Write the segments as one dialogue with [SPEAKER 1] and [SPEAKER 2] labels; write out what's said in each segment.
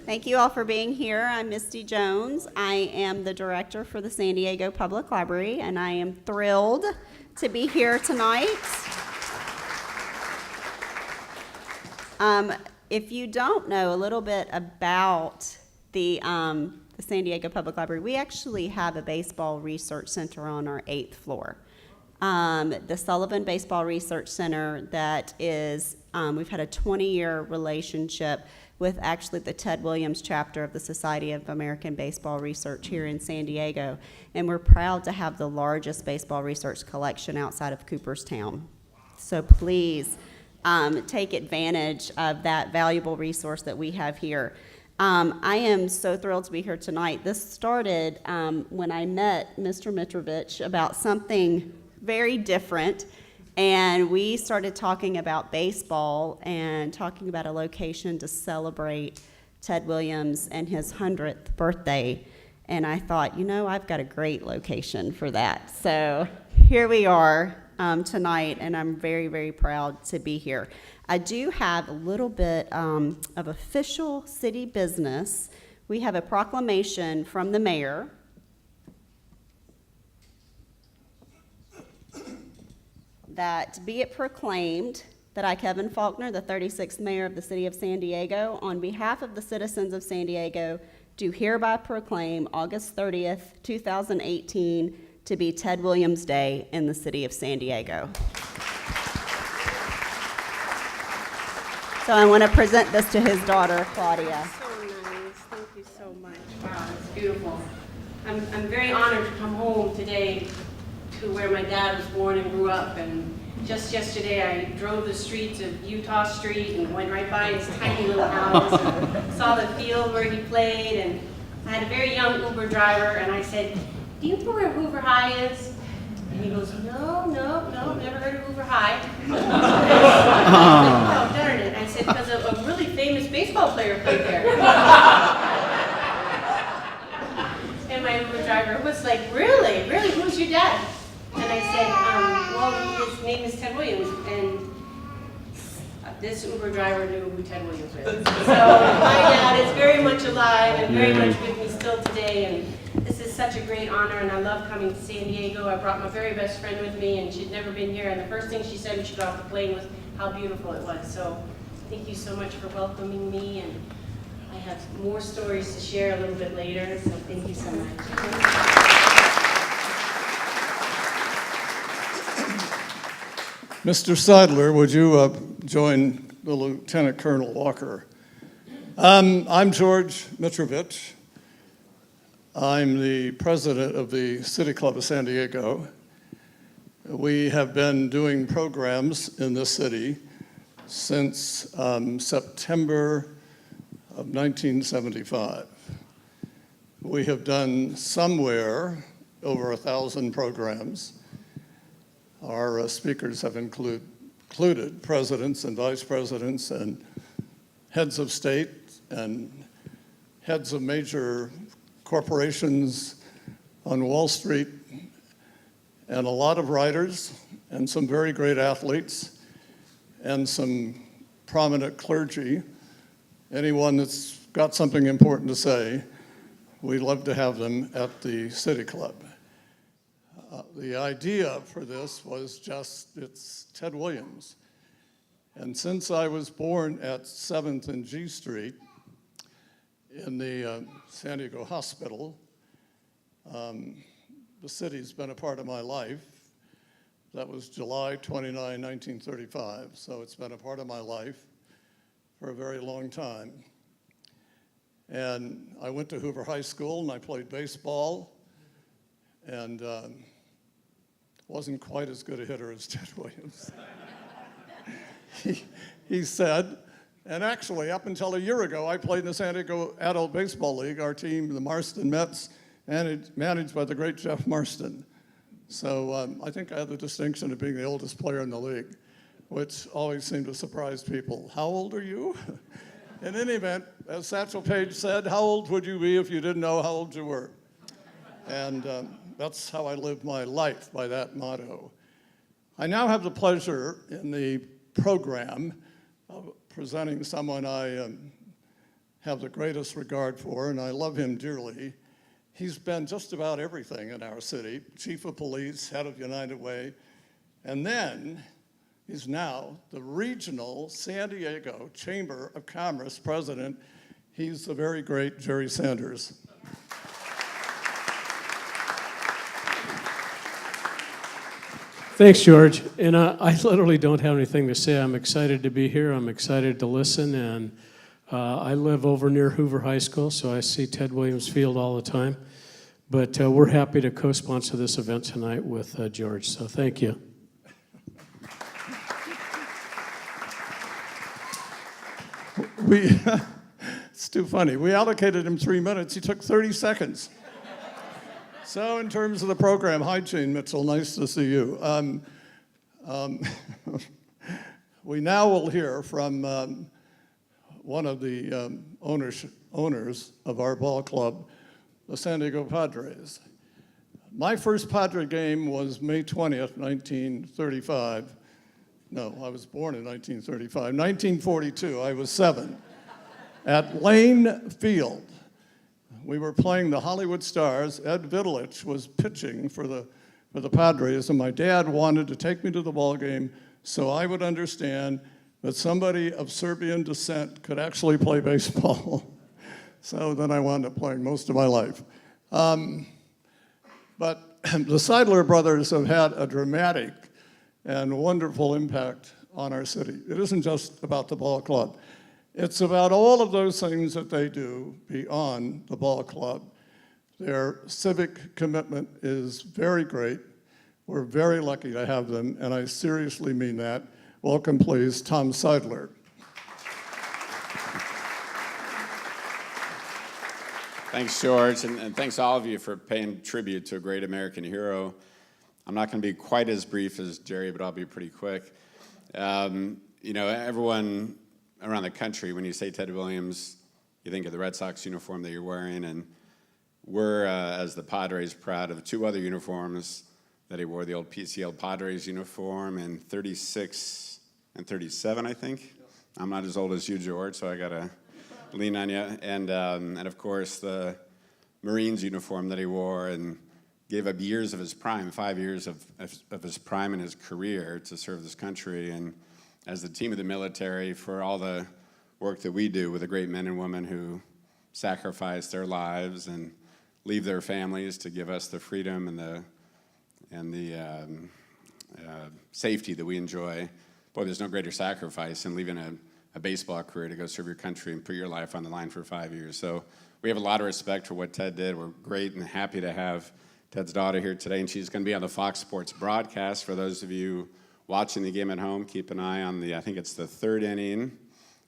[SPEAKER 1] Thank you all for being here. I'm Misty Jones. I am the director for the San Diego Public Library, and I am thrilled to be here tonight. If you don't know a little bit about the San Diego Public Library, we actually have a baseball research center on our 8th floor. The Sullivan Baseball Research Center that is, we've had a 20-year relationship with actually the Ted Williams chapter of the Society of American Baseball Research here in San Diego. And we're proud to have the largest baseball research collection outside of Cooperstown. So please take advantage of that valuable resource that we have here. I am so thrilled to be here tonight. This started when I met Mr. Mitrovich about something very different. And we started talking about baseball and talking about a location to celebrate Ted Williams and his 100th birthday. And I thought, you know, I've got a great location for that. So here we are tonight, and I'm very, very proud to be here. I do have a little bit of official city business. We have a proclamation from the mayor. That be it proclaimed that I, Kevin Faulkner, the 36th mayor of the city of San Diego, on behalf of the citizens of San Diego, do hereby proclaim August 30th, 2018 to be Ted Williams Day in the city of San Diego. So I want to present this to his daughter, Claudia.
[SPEAKER 2] So nice. Thank you so much. Wow, it's beautiful. I'm very honored to come home today to where my dad was born and grew up, and just yesterday I drove the streets of Utah Street and went right by his tiny little house and saw the field where he played, and I had a very young Uber driver, and I said, "Do you know where Hoover High is?" And he goes, no, never heard of Hoover High. Oh, darn it. I said, because a really famous baseball player played there. And my Uber driver was like, really, who's your dad? And I said, well, his name is Ted Williams, and this Uber driver knew who Ted Williams was. So my dad is very much alive and very much with me still today, and this is such a great honor, and I love coming to San Diego. I brought my very best friend with me, and she'd never been here, and the first thing she said when she got off the plane was how beautiful it was. So thank you so much for welcoming me, and I have more stories to share a little bit later, so thank you so much.
[SPEAKER 3] Mr. Seidler, would you join the Lieutenant Colonel Walker? I'm George Mitrovich. I'm the president of the City Club of San Diego. We have been doing programs in this city since September of 1975. We have done somewhere over 1,000 programs. Our speakers have included presidents and vice presidents and heads of state and heads of major corporations on Wall Street, and a lot of writers and some very great athletes and some prominent clergy. Anyone that's got something important to say, we'd love to have them at the City Club. The idea for this was just, it's Ted Williams. And since I was born at 7th and G Street in the San Diego Hospital, the city's been a part of my life. That was July 29, 1935, so it's been a part of my life for a very long time. And I went to Hoover High School and I played baseball, and wasn't quite as good a hitter as Ted Williams. he said, and actually up until a year ago, I played in the San Diego Adult Baseball League, our team, the Marston Mets, managed by the great Jeff Marston. So I think I had the distinction of being the oldest player in the league, which always seemed to surprise people. How old are you? In any event, as Satchel Paige said, how old would you be if you didn't know how old you were? And that's how I live my life, by that motto. I now have the pleasure in the program of presenting someone I have the greatest regard for, and I love him dearly. He's been just about everything in our city, chief of police, head of United Way, and then he's now the regional San Diego Chamber of Commerce president. He's the very great Jerry Sanders.
[SPEAKER 4] Thanks, George. And I literally don't have anything to say. I'm excited to be here. I'm excited to listen. And I live over near Hoover High School, so I see Ted Williams Field all the time. But we're happy to co-sponsor this event tonight with George. So thank you.
[SPEAKER 3] It's too funny. We allocated him 3 minutes. He took 30 seconds. So in terms of the program, hi, Jane Mitchell, nice to see you. We now will hear from one of the owners of our ball club, the San Diego Padres. My first Padre game was May 20th, 1935. No, I was born in 1935. 1942, I was 7. At Lane Field. We were playing the Hollywood Stars. Ed Vitalich was pitching for the Padres, and my dad wanted to take me to the ball game so I would understand that somebody of Serbian descent could actually play baseball. So then I wound up playing most of my life. But the Seidler brothers have had a dramatic and wonderful impact on our city. It isn't just about the ball club. It's about all of those things that they do beyond the ball club. Their civic commitment is very great. We're very lucky to have them, and I seriously mean that. Welcome, please, Tom Seidler.
[SPEAKER 5] Thanks, George, and thanks all of you for paying tribute to a great American hero. I'm not going to be quite as brief as Jerry, but I'll be pretty quick. You know, everyone around the country, when you say Ted Williams, you think of the Red Sox uniform that you're wearing, and we're, as the Padres, proud of 2 other uniforms that he wore, the old PCL Padres uniform in 36 and 37, I think. I'm not as old as you, George, so I got to lean on you. And of course, the Marines uniform that he wore and gave up years of his prime, 5 years of his prime in his career to serve this country. And as the team of the military, for all the work that we do with the great men and women who sacrifice their lives and leave their families to give us the freedom and the safety that we enjoy. Boy, there's no greater sacrifice than leaving a baseball career to go serve your country and put your life on the line for 5 years. So we have a lot of respect for what Ted did. We're great and happy to have Ted's daughter here today, and she's going to be on the Fox Sports broadcast. For those of you watching the game at home, keep an eye on I think it's the 3rd inning,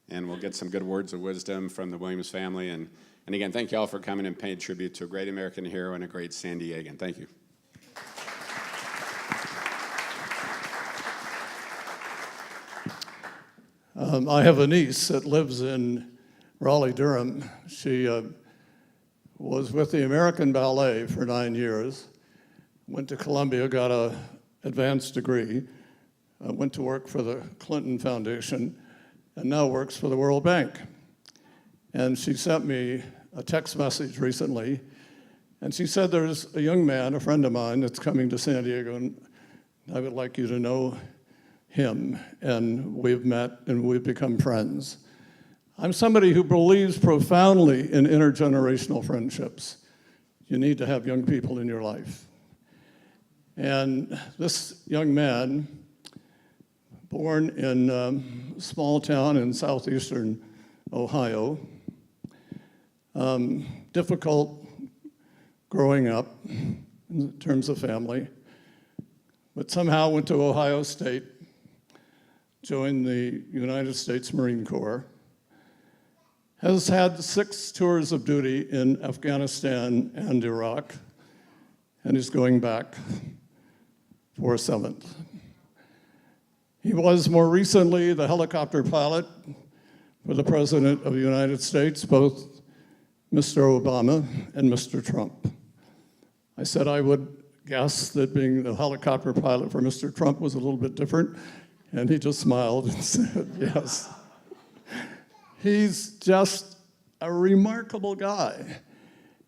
[SPEAKER 5] and we'll get some good words of wisdom from the Williams family. And again, thank you all for coming and paying tribute to a great American hero and a great San Diegan. Thank you.
[SPEAKER 3] I have a niece that lives in Raleigh-Durham. She was with the American Ballet for 9 years, went to Columbia, got an advanced degree, went to work for the Clinton Foundation, and now works for the World Bank. And she sent me a text message recently, and she said there's a young man, a friend of mine, that's coming to San Diego, and I would like you to know him. And we've met and we've become friends. I'm somebody who believes profoundly in intergenerational friendships. You need to have young people in your life. And this young man, born in a small town in southeastern Ohio, difficult growing up in terms of family, but somehow went to Ohio State, joined the United States Marine Corps, has had 6 tours of duty in Afghanistan and Iraq, and is going back for a 7th. He was more recently the helicopter pilot for the President of the United States, both Mr. Obama and Mr. Trump. I said I would guess that being the helicopter pilot for Mr. Trump was a little bit different, and he just smiled and said yes. He's just a remarkable guy.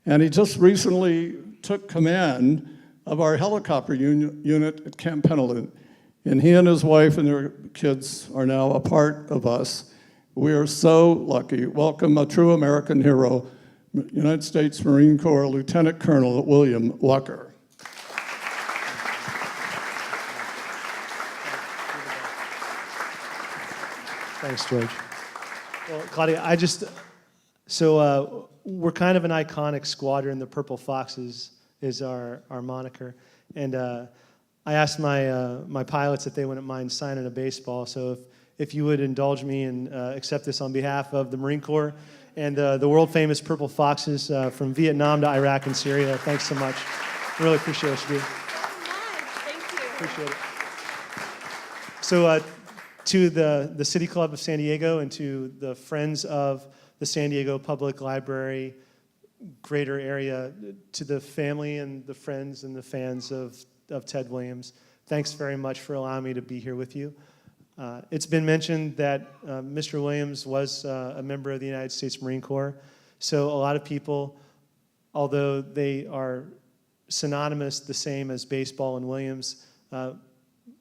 [SPEAKER 3] And he just recently took command of our helicopter unit at Camp Pendleton. And he and his wife and their kids are now a part of us. We are so lucky. Welcome a true American hero, United States Marine Corps Lieutenant Colonel William Walker.
[SPEAKER 6] Thanks, George. Well, Claudia, we're kind of an iconic squadron. The Purple Foxes is our moniker. And I asked my pilots if they wouldn't mind signing a baseball. So if you would indulge me and accept this on behalf of the Marine Corps and the world-famous Purple Foxes from Vietnam to Iraq and Syria. Thanks so much. Really appreciate what you do.
[SPEAKER 2] Thank you.
[SPEAKER 6] Appreciate it. So to the City Club of San Diego and to the Friends of the San Diego Public Library greater area, to the family and the friends and the fans of Ted Williams, thanks very much for allowing me to be here with you. It's been mentioned that Mr. Williams was a member of the United States Marine Corps. So a lot of people, although they are synonymous, the same as baseball and Williams,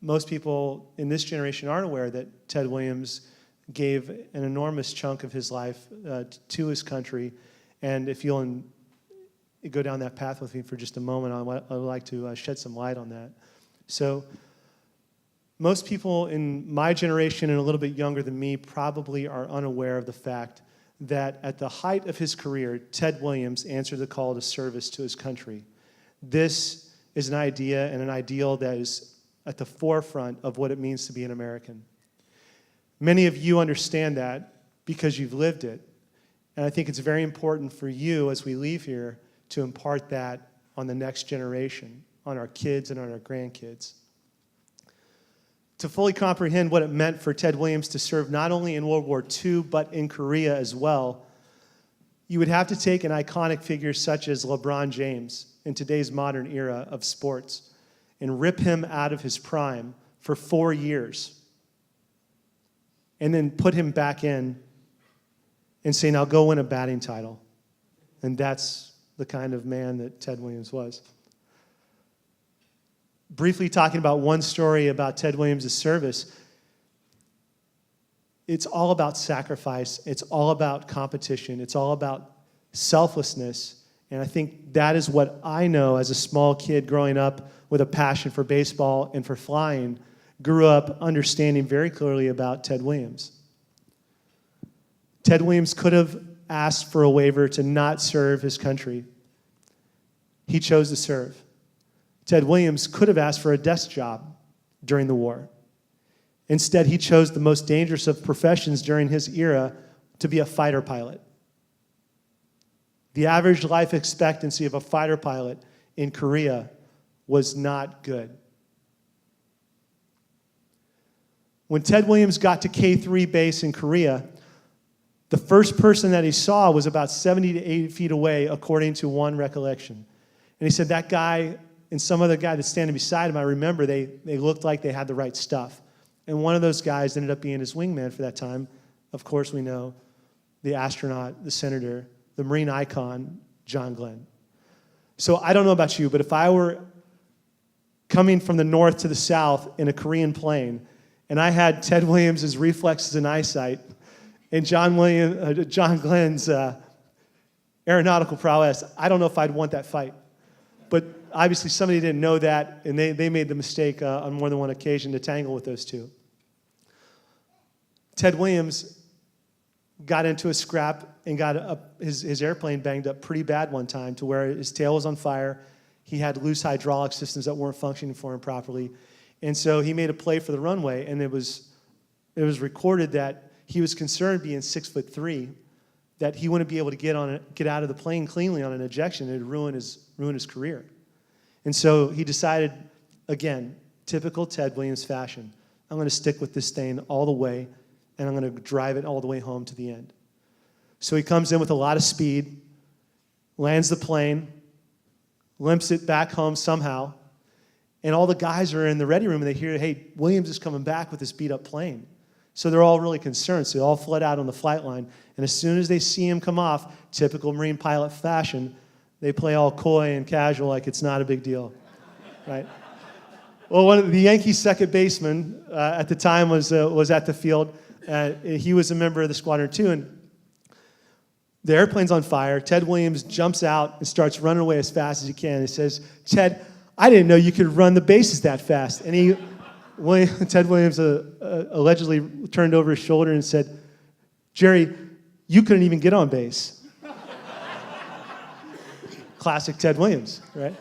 [SPEAKER 6] most people in this generation aren't aware that Ted Williams gave an enormous chunk of his life to his country. And if you'll go down that path with me for just a moment, I would like to shed some light on that. So most people in my generation and a little bit younger than me probably are unaware of the fact that at the height of his career, Ted Williams answered the call to service to his country. This is an idea and an ideal that is at the forefront of what it means to be an American. Many of you understand that because you've lived it. And I think it's very important for you as we leave here to impart that on the next generation, on our kids and on our grandkids. To fully comprehend what it meant for Ted Williams to serve not only in World War II, but in Korea as well, you would have to take an iconic figure such as LeBron James in today's modern era of sports and rip him out of his prime for 4 years and then put him back in and say, now go win a batting title. And that's the kind of man that Ted Williams was. Briefly talking about one story about Ted Williams' service, it's all about sacrifice. It's all about competition. It's all about selflessness. And I think that is what I know as a small kid growing up with a passion for baseball and for flying, grew up understanding very clearly about Ted Williams. Ted Williams could have asked for a waiver to not serve his country. He chose to serve. Ted Williams could have asked for a desk job during the war. Instead, he chose the most dangerous of professions during his era to be a fighter pilot. The average life expectancy of a fighter pilot in Korea was not good. When Ted Williams got to K3 base in Korea, the first person that he saw was about 70 to 80 feet away, according to one recollection. And he said that guy and some other guy that's standing beside him, I remember they looked like they had the right stuff. And one of those guys ended up being his wingman for that time. Of course, we know the astronaut, the senator, the Marine icon, John Glenn. So I don't know about you, but if I were coming from the north to the south in a Korean plane, and I had Ted Williams' reflexes and eyesight, and John Glenn's aeronautical prowess, I don't know if I'd want that fight. But obviously somebody didn't know that, and they made the mistake on more than one occasion to tangle with those two. Ted Williams got into a scrap and got his airplane banged up pretty bad one time to where his tail was on fire. He had loose hydraulic systems that weren't functioning for him properly. And so he made a play for the runway, and it was recorded that he was concerned, being 6'3", that he wouldn't be able to get out of the plane cleanly on an ejection. It would ruin his career. And so he decided, again, typical Ted Williams fashion, I'm going to stick with this thing all the way, and I'm going to drive it all the way home to the end. So he comes in with a lot of speed, lands the plane, limps it back home somehow, and all the guys are in the ready room, and they hear, hey, Williams is coming back with this beat-up plane. So they're all really concerned. So they all fled out on the flight line. And as soon as they see him come off, typical Marine pilot fashion, they play all coy and casual like it's not a big deal, right? Well, one of the Yankees' second baseman at the time was at the field. He was a member of the Squadron 2, and the airplane's on fire. Ted Williams jumps out and starts running away as fast as he can. He says, "Ted, I didn't know you could run the bases that fast." And Ted Williams allegedly turned over his shoulder and said, "Jerry, you couldn't even get on base." Classic Ted Williams, right?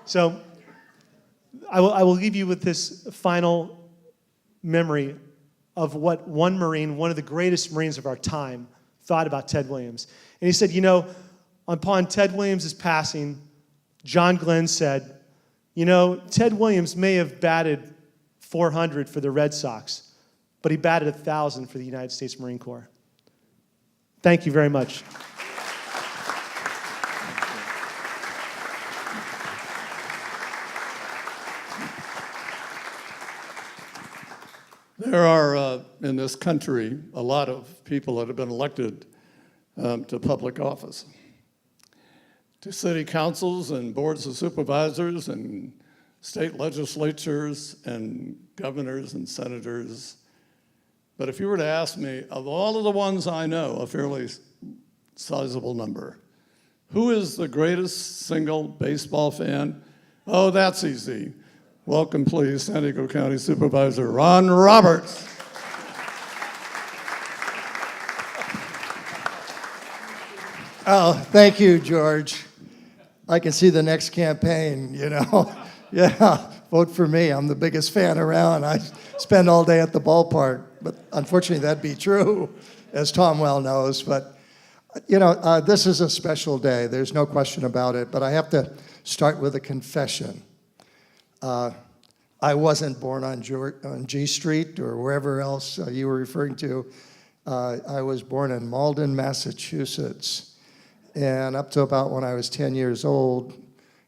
[SPEAKER 6] So I will leave you with this final memory of what one Marine, one of the greatest Marines of our time, thought about Ted Williams. And he said, upon Ted Williams' passing, John Glenn said, Ted Williams may have batted .400 for the Red Sox, but he batted 1,000 for the United States Marine Corps. Thank you very much.
[SPEAKER 3] There are, in this country, a lot of people that have been elected to public office, to city councils and boards of supervisors and state legislatures and governors and senators. But if you were to ask me, of all of the ones I know, a fairly sizable number, who is the greatest single baseball fan? Oh, that's easy. Welcome, please, San Diego County Supervisor Ron Roberts.
[SPEAKER 7] Oh, thank you, George. I can see the next campaign, Yeah, vote for me. I'm the biggest fan around. I spend all day at the ballpark. But unfortunately, that'd be true, as Tom well knows. But, this is a special day. There's no question about it. But I have to start with a confession. I wasn't born on G Street or wherever else you were referring to. I was born in Malden, Massachusetts. And up to about when I was 10 years old,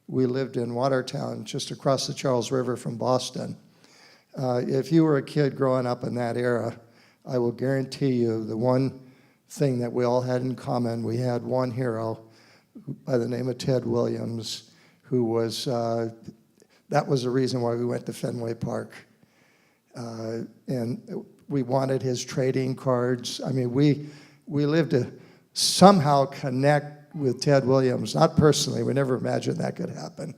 [SPEAKER 7] we lived in Watertown, just across the Charles River from Boston. If you were a kid growing up in that era, I will guarantee you the one thing that we all had in common, we had one hero by the name of Ted Williams, who was, that was the reason why we went to Fenway Park. And we wanted his trading cards. I mean, we lived to somehow connect with Ted Williams, not personally, we never imagined that could happen,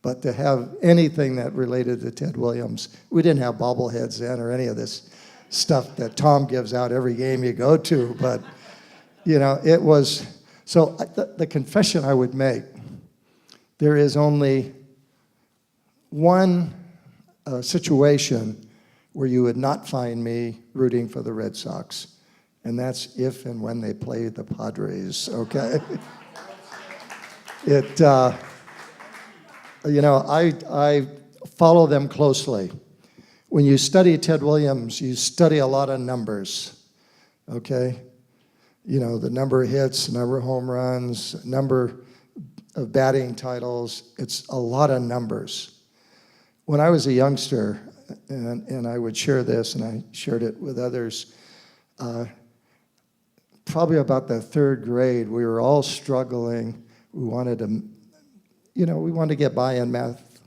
[SPEAKER 7] but to have anything that related to Ted Williams. We didn't have bobbleheads then or any of this stuff that Tom gives out every game you go to, but it was, so the confession I would make, there is only one situation where you would not find me rooting for the Red Sox, and that's if and when they play the Padres, okay? I follow them closely. When you study Ted Williams, you study a lot of numbers, okay? The number of hits, the number of home runs, number of batting titles, it's a lot of numbers. When I was a youngster, and I would share this, and I shared it with others, probably about the third grade, we were all struggling. We wanted to get by in math.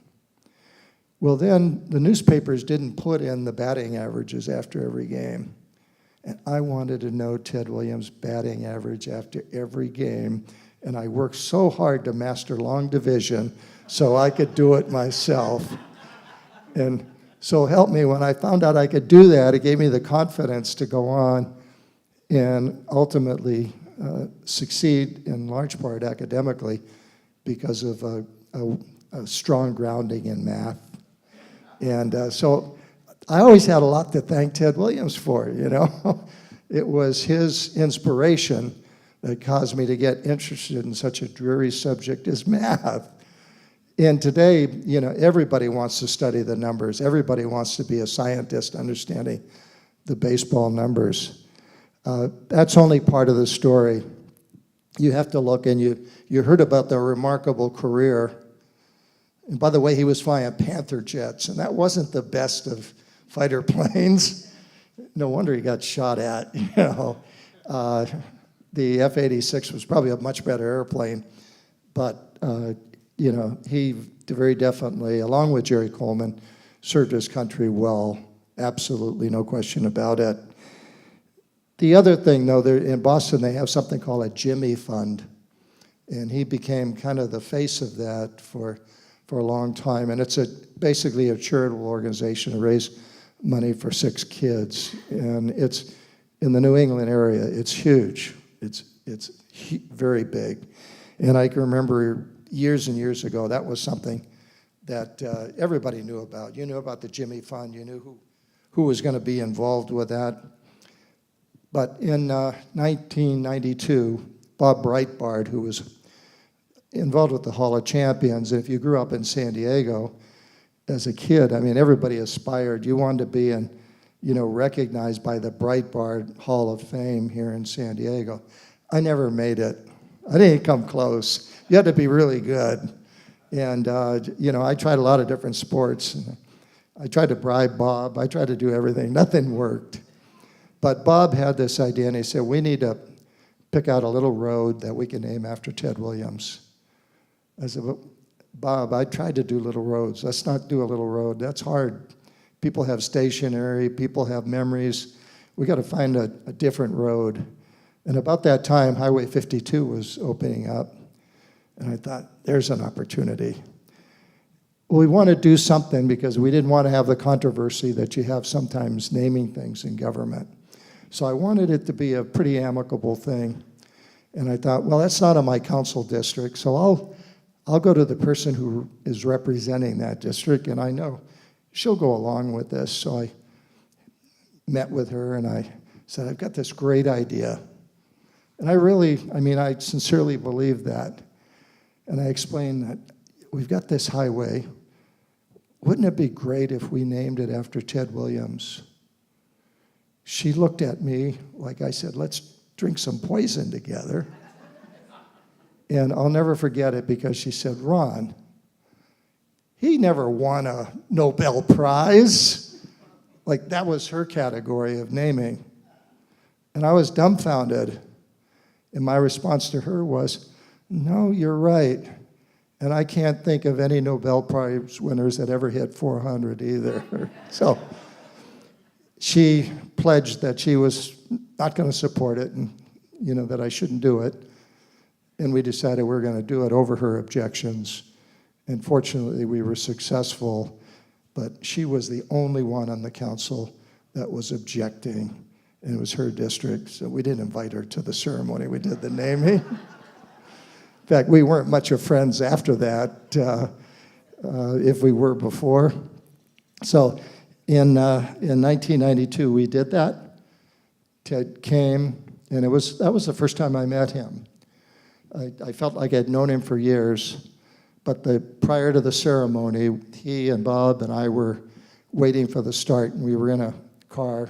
[SPEAKER 7] Well, then the newspapers didn't put in the batting averages after every game. And I wanted to know Ted Williams' batting average after every game. And I worked so hard to master long division so I could do it myself. And so help me, when I found out I could do that, it gave me the confidence to go on and ultimately succeed in large part academically because of a strong grounding in math. And so I always had a lot to thank Ted Williams for, It was his inspiration that caused me to get interested in such a dreary subject as math. And today, everybody wants to study the numbers. Everybody wants to be a scientist understanding the baseball numbers. That's only part of the story. You have to look, and you heard about the remarkable career. And by the way, he was flying Panther jets, and that wasn't the best of fighter planes. no wonder he got shot at, you know. The F-86 was probably a much better airplane, but, you know, he very definitely, along with Jerry Coleman, served his country well. Absolutely, no question about it. The other thing, though, in Boston, they have something called a Jimmy Fund, and he became kind of the face of that for a long time. And it's basically a charitable organization to raise money for 6 kids, and it's in the New England area. It's huge. It's very big. And I can remember years and years ago, that was something that everybody knew about. You knew about the Jimmy Fund. You knew who was going to be involved with that. But in 1992, Bob Breitbart, who was involved with the Hall of Champions, and if you grew up in San Diego as a kid, I mean, everybody aspired. You wanted to be recognized by the Breitbart Hall of Fame here in San Diego. I never made it. I didn't come close. You had to be really good. And, I tried a lot of different sports. I tried to bribe Bob. I tried to do everything. Nothing worked. But Bob had this idea, and he said, we need to pick out a little road that we can name after Ted Williams. I said, well, Bob, I tried to do little roads. Let's not do a little road. That's hard. People have stationery. People have memories. We got to find a different road. And about that time, Highway 52 was opening up. And I thought, there's an opportunity. Well, we want to do something because we didn't want to have the controversy that you have sometimes naming things in government. So I wanted it to be a pretty amicable thing. And I thought, well, that's not in my council district, so I'll go to the person who is representing that district, and I know she'll go along with this. So I met with her, and I said, I've got this great idea. And I sincerely believe that. And I explained that we've got this highway. Wouldn't it be great if we named it after Ted Williams? She looked at me like I said, let's drink some poison together. And I'll never forget it because she said, Ron, he never won a Nobel Prize. Like that was her category of naming. And I was dumbfounded. And my response to her was, no, you're right. And I can't think of any Nobel Prize winners that ever hit 400 either. So she pledged that she was not going to support it and, that I shouldn't do it. And we decided we were going to do it over her objections. And fortunately, we were successful. But she was the only one on the council that was objecting. And it was her district, so we didn't invite her to the ceremony. We did the naming. In fact, we weren't much of friends after that, if we were before. So in 1992, we did that. Ted came, and that was the first time I met him. I felt like I'd known him for years, but prior to the ceremony, he and Bob and I were waiting for the start, and we were in a car.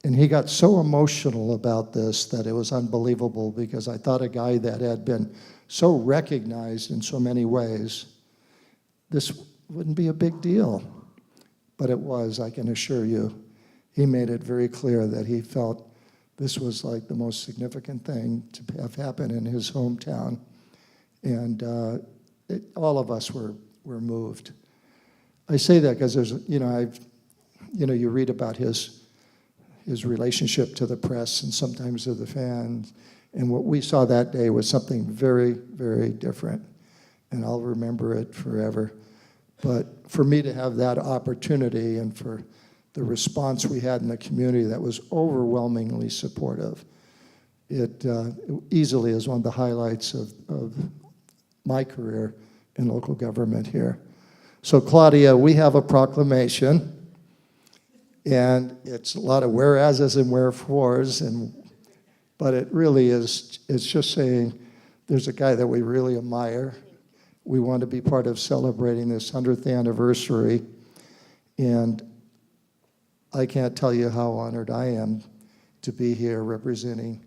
[SPEAKER 7] And he got so emotional about this that it was unbelievable because I thought a guy that had been so recognized in so many ways, this wouldn't be a big deal. But it was, I can assure you. He made it very clear that he felt this was like the most significant thing to have happened in his hometown. And all of us were moved. I say that because there's, you read about his relationship to the press and sometimes to the fans. And what we saw that day was something very, very different. And I'll remember it forever. But for me to have that opportunity and for the response we had in the community that was overwhelmingly supportive, it easily is one of the highlights of my career in local government here. So Claudia, we have a proclamation. And it's a lot of whereases and wherefores, but it really is, it's just saying there's a guy that we really admire. We want to be part of celebrating this 100th anniversary. And I can't tell you how honored I am to be here representing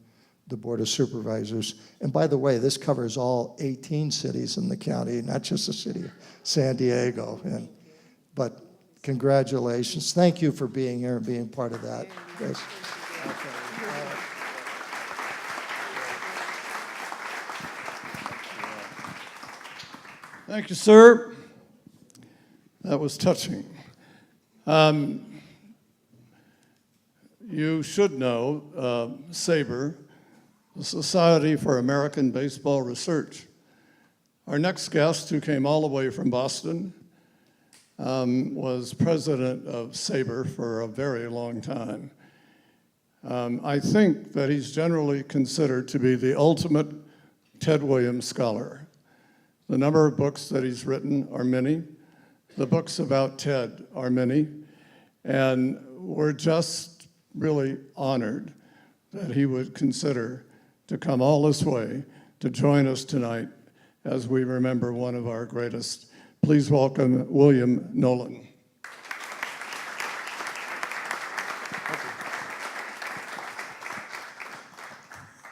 [SPEAKER 7] the Board of Supervisors. And by the way, this covers all 18 cities in the county, not just the city of San Diego. But Congratulations. Thank you for being here and being part of that. Yes.
[SPEAKER 3] Thank you, sir. That was touching. You should know SABR, the Society for American Baseball Research. Our next guest, who came all the way from Boston, was president of SABR for a very long time. I think that he's generally considered to be the ultimate Ted Williams scholar. The number of books that he's written are many. The books about Ted are many. And we're just really honored that he would consider to come all this way to join us tonight as we remember one of our greatest. Please welcome William NOWLIN.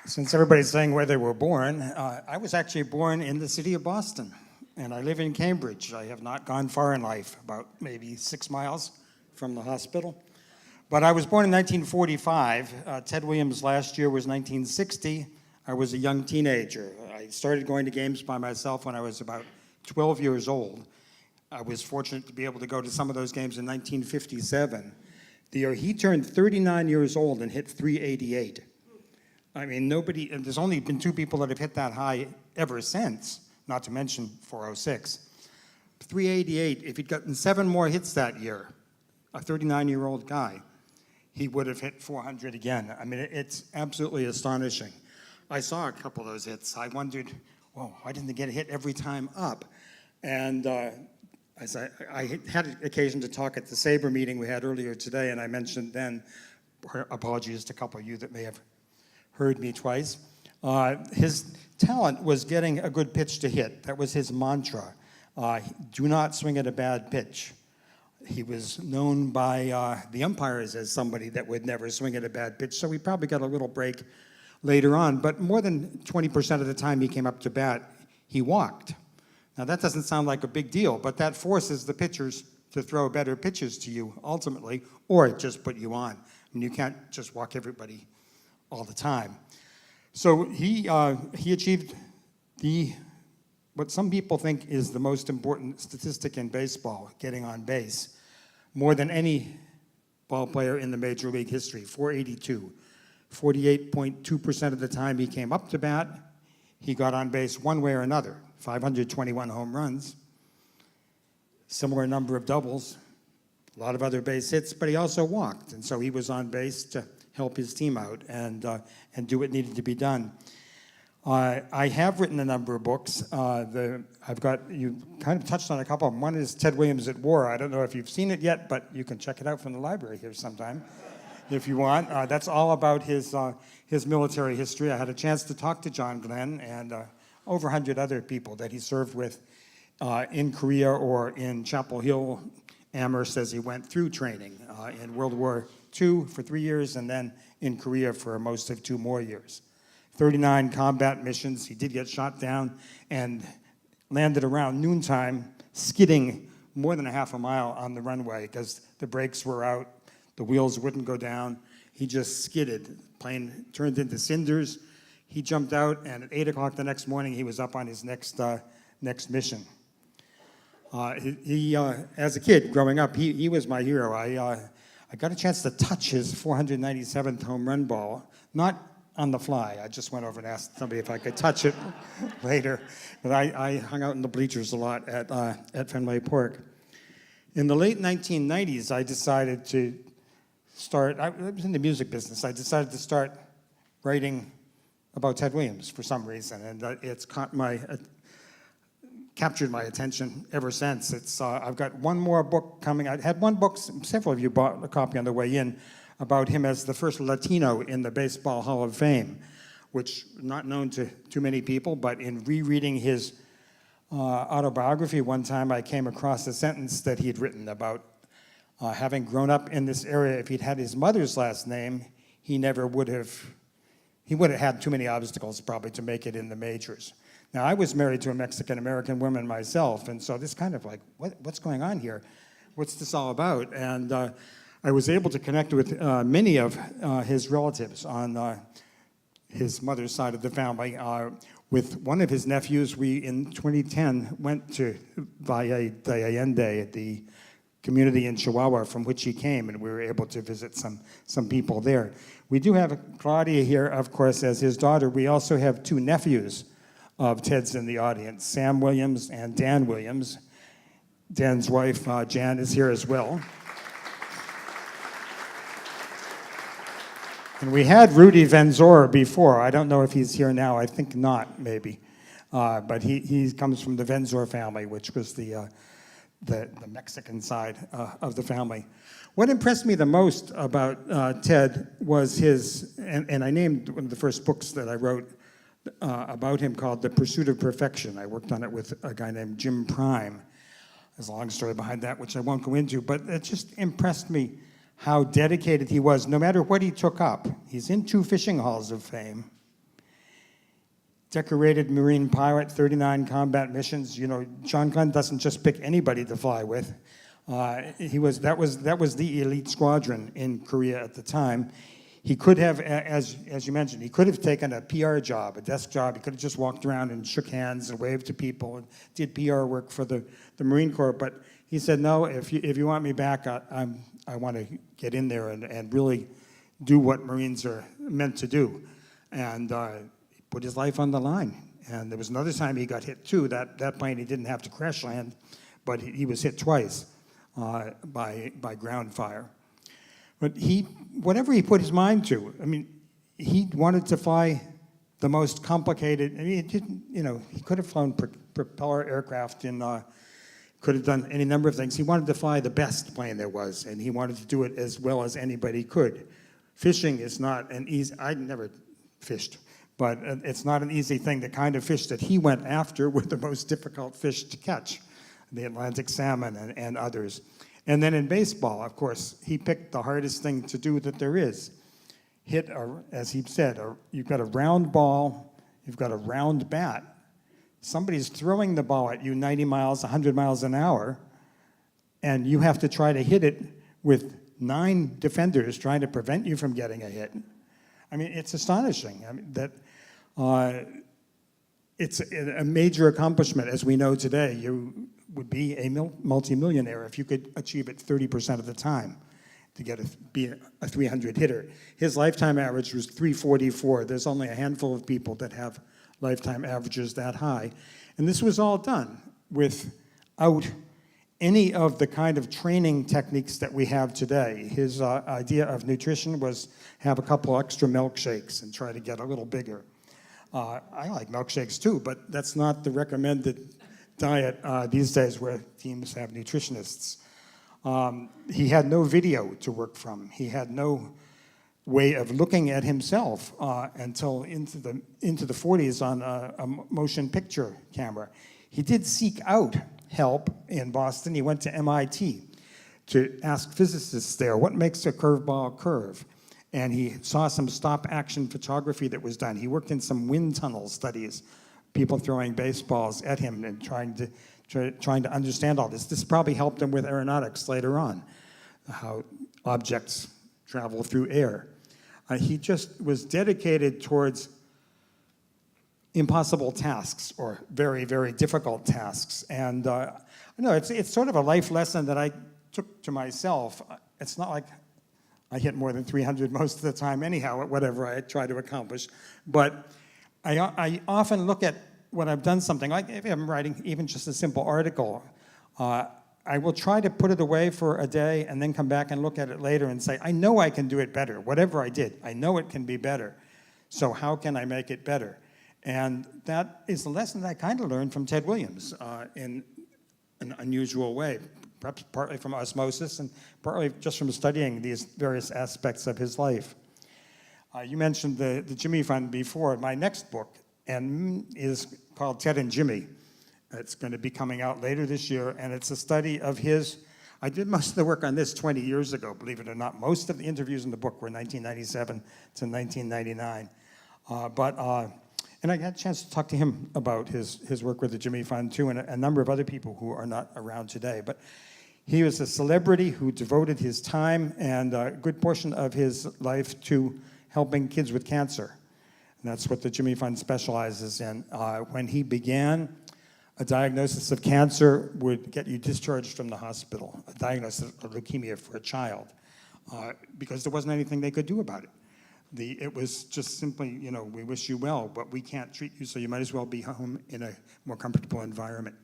[SPEAKER 8] Since everybody's saying where they were born, I was actually born in the city of Boston, and I live in Cambridge. I have not gone far in life, about maybe 6 miles from the hospital. But I was born in 1945. Ted Williams' last year was 1960. I was a young teenager. I started going to games by myself when I was about 12 years old. I was fortunate to be able to go to some of those games in 1957. The year he turned 39 years old and hit .388. I mean, nobody, and there's only been 2 people that have hit that high ever since, not to mention .406. .388, if he'd gotten 7 more hits that year, a 39-year-old guy, he would have hit 400 again. I mean, it's absolutely astonishing. I saw a couple of those hits. I wondered, whoa, why didn't they get a hit every time up? And as I had occasion to talk at the SABR meeting we had earlier today, and I mentioned then, apologies to a couple of you that may have heard me twice, his talent was getting a good pitch to hit. That was his mantra. Do not swing at a bad pitch. He was known by the umpires as somebody that would never swing at a bad pitch, so he probably got a little break later on. But more than 20% of the time he came up to bat, he walked. Now that doesn't sound like a big deal, but that forces the pitchers to throw better pitches to you ultimately, or just put you on. I mean, you can't just walk everybody all the time. So he achieved what some people think is the most important statistic in baseball, getting on base, more than any ball player in the Major League history, 482. 48.2% of the time he came up to bat, he got on base one way or another, 521 home runs, similar number of doubles, a lot of other base hits, but he also walked, and so he was on base to help his team out and do what needed to be done. I have written a number of books. You kind of touched on a couple of them. One is Ted Williams at War. I don't know if you've seen it yet, but you can check it out from the library here sometime if you want. That's all about his military history. I had a chance to talk to John Glenn and over 100 other people that he served with in Korea or in Chapel Hill. Amherst, as he went through training in World War II for 3 years and then in Korea for most of 2 more years. 39 combat missions. He did get shot down and landed around noontime, skidding more than a half a mile on the runway because the brakes were out, the wheels wouldn't go down. He just skidded. The plane turned into cinders. He jumped out, and at 8 o'clock the next morning, he was up on his next mission. As a kid growing up, he was my hero. I got a chance to touch his 497th home run ball, not on the fly. I just went over and asked somebody if I could touch it later. But I hung out in the bleachers a lot at Fenway Park. In the late 1990s, I decided to start, I was in the music business. I decided to start writing about Ted Williams for some reason, and it's captured my attention ever since. I've got one more book coming. I had one book, several of you bought a copy on the way in, about him as the first Latino in the Baseball Hall of Fame, which not known to too many people, but in rereading his autobiography one time, I came across a sentence that he'd written about having grown up in this area. If he'd had his mother's last name, he would have had too many obstacles probably to make it in the majors. Now, I was married to a Mexican-American woman myself, and so this kind of like, what's going on here? what's this all about? And I was able to connect with many of his relatives on his mother's side of the family. With one of his nephews, we in 2010 went to Valle de Allende, the community in Chihuahua from which he came, and we were able to visit some people there. We do have Claudia here, of course, as his daughter. We also have two nephews of Ted's in the audience, Sam Williams and Dan Williams. Dan's wife, Jan, is here as well. And we had Rudy Venzor before. I don't know if he's here now. I think not, maybe. But he comes from the Venzor family, which was the Mexican side of the family. What impressed me the most about Ted was his, and I named one of the first books that I wrote about him called The Pursuit of Perfection. I worked on it with a guy named Jim Prime. There's a long story behind that, which I won't go into, but it just impressed me how dedicated he was, no matter what he took up. He's in 2 fishing halls of fame. Decorated Marine pilot, 39 combat missions. You know, John Glenn doesn't just pick anybody to fly with. That was the elite squadron in Korea at the time. He could have, as you mentioned, he could have taken a PR job, a desk job. He could have just walked around and shook hands and waved to people and did PR work for the Marine Corps. But he said, no, if you want me back, I want to get in there and really do what Marines are meant to do. And he put his life on the line. And there was another time he got hit too. That plane, he didn't have to crash land, but he was hit twice by ground fire. But whatever he put his mind to, I mean, he wanted to fly the most complicated, I mean, it didn't, you know, he could have flown propeller aircraft could have done any number of things. He wanted to fly the best plane there was, and he wanted to do it as well as anybody could. Fishing is not an easy, I never fished, but it's not an easy thing. The kind of fish that he went after were the most difficult fish to catch, the Atlantic salmon and others. And then in baseball, of course, he picked the hardest thing to do that there is. As he said, you've got a round ball, you've got a round bat. Somebody's throwing the ball at you 90 miles, 100 miles an hour, and you have to try to hit it with 9 defenders trying to prevent you from getting a hit. I mean, it's astonishing. I mean, it's a major accomplishment, as we know today. You would be a multimillionaire if you could achieve it 30% of the time to be a 300 hitter. His lifetime average was 344. There's only a handful of people that have lifetime averages that high. And this was all done without any of the kind of training techniques that we have today. His idea of nutrition was have a couple extra milkshakes and try to get a little bigger. I like milkshakes too, but that's not the recommended diet these days where teams have nutritionists. He had no video to work from. He had no way of looking at himself until into the 40s on a motion picture camera. He did seek out help in Boston. He went to MIT to ask physicists there, what makes a curveball curve? And he saw some stop-action photography that was done. He worked in some wind tunnel studies, people throwing baseballs at him and trying to understand all this. This probably helped him with aeronautics later on, how objects travel through air. He just was dedicated towards impossible tasks or very, very difficult tasks. And I know it's sort of a life lesson that I took to myself. It's not like I hit more than 300 most of the time anyhow at whatever I try to accomplish. But I often look at when I've done something, like if I'm writing even just a simple article, I will try to put it away for a day and then come back and look at it later and say, I know I can do it better. Whatever I did, I know it can be better. So how can I make it better? And that is a lesson that I kind of learned from Ted Williams in an unusual way, perhaps partly from osmosis and partly just from studying these various aspects of his life. You mentioned the Jimmy Fund before. My next book is called Ted and Jimmy. It's going to be coming out later this year, and it's a study of his. I did most of the work on this 20 years ago, believe it or not. Most of the interviews in the book were 1997 to 1999. And I had a chance to talk to him about his work with the Jimmy Fund, too, and a number of other people who are not around today. But He was a celebrity who devoted his time and a good portion of his life to helping kids with cancer. And that's what the Jimmy Fund specializes in. When he began, a diagnosis of cancer would get you discharged from the hospital, a diagnosis of leukemia for a child, because there wasn't anything they could do about it. It was just simply, you know, we wish you well, but we can't treat you, so you might as well be home in a more comfortable environment.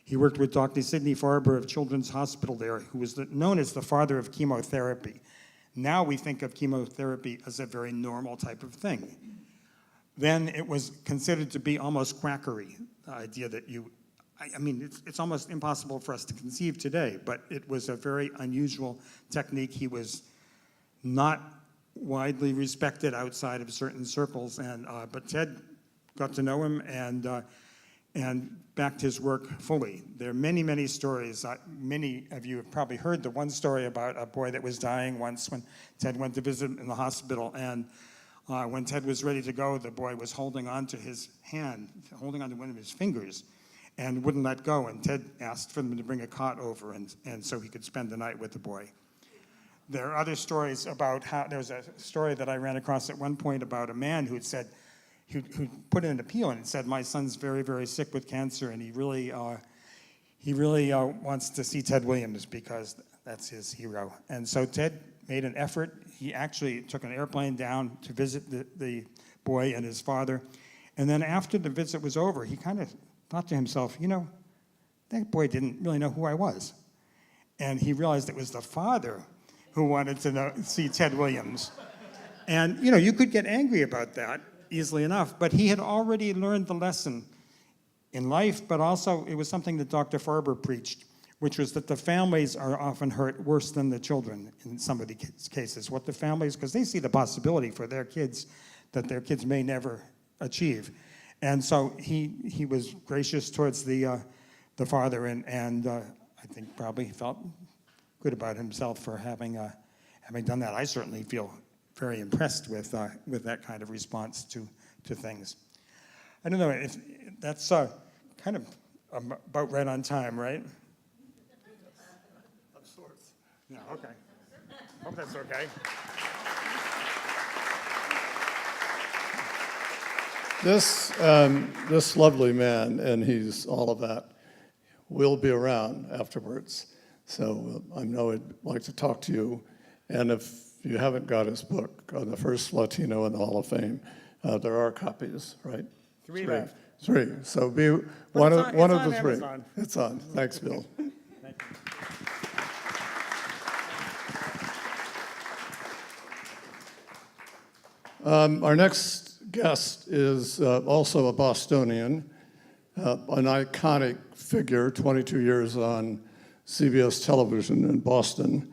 [SPEAKER 8] He worked with Dr. Sidney Farber of Children's Hospital there, who was known as the father of chemotherapy. Now we think of chemotherapy as a very normal type of thing. Then it was considered to be almost quackery, the idea that I mean, it's almost impossible for us to conceive today, but it was a very unusual technique. He was not widely respected outside of certain circles, but Ted got to know him and backed his work fully. There are many, many stories. Many of you have probably heard the one story about a boy that was dying once when Ted went to visit him in the hospital, and when Ted was ready to go, the boy was holding on to his hand, holding on to one of his fingers, and wouldn't let go, and Ted asked for them to bring a cot over, and so he could spend the night with the boy. There are other stories about how, there was a story that I ran across at one point about a man who said, who put in an appeal and said, my son's very, very sick with cancer, and he really wants to see Ted Williams because that's his hero. And so Ted made an effort. He actually took an airplane down to visit the boy and his father. And then after the visit was over, he kind of thought to himself, you know, that boy didn't really know who I was. And he realized it was the father who wanted to see Ted Williams. And, you know, you could get angry about that easily enough, but he had already learned the lesson in life, but also it was something that Dr. Farber preached, which was that the families are often hurt worse than the children in some of the cases. What the families, because they see the possibility for their kids that their kids may never achieve. And so he was gracious towards the father, and I think probably felt good about himself for having done that. I certainly feel very impressed with that kind of response to things. I don't know if that's kind of about right on time, right? Of sorts. Yeah. Okay. Hope that's okay.
[SPEAKER 3] This lovely man, and he's all of that, will be around afterwards. So I know he'd like to talk to you. And if you haven't got his book on the first Latino in the Hall of Fame, there are copies, right?
[SPEAKER 8] Three left.
[SPEAKER 3] Three. So be one of the three.
[SPEAKER 8] Amazon.
[SPEAKER 3] It's on. Thanks, Bill.
[SPEAKER 8] Thank you.
[SPEAKER 3] Our next guest is also a Bostonian, an iconic figure, 22 years on CBS television in Boston.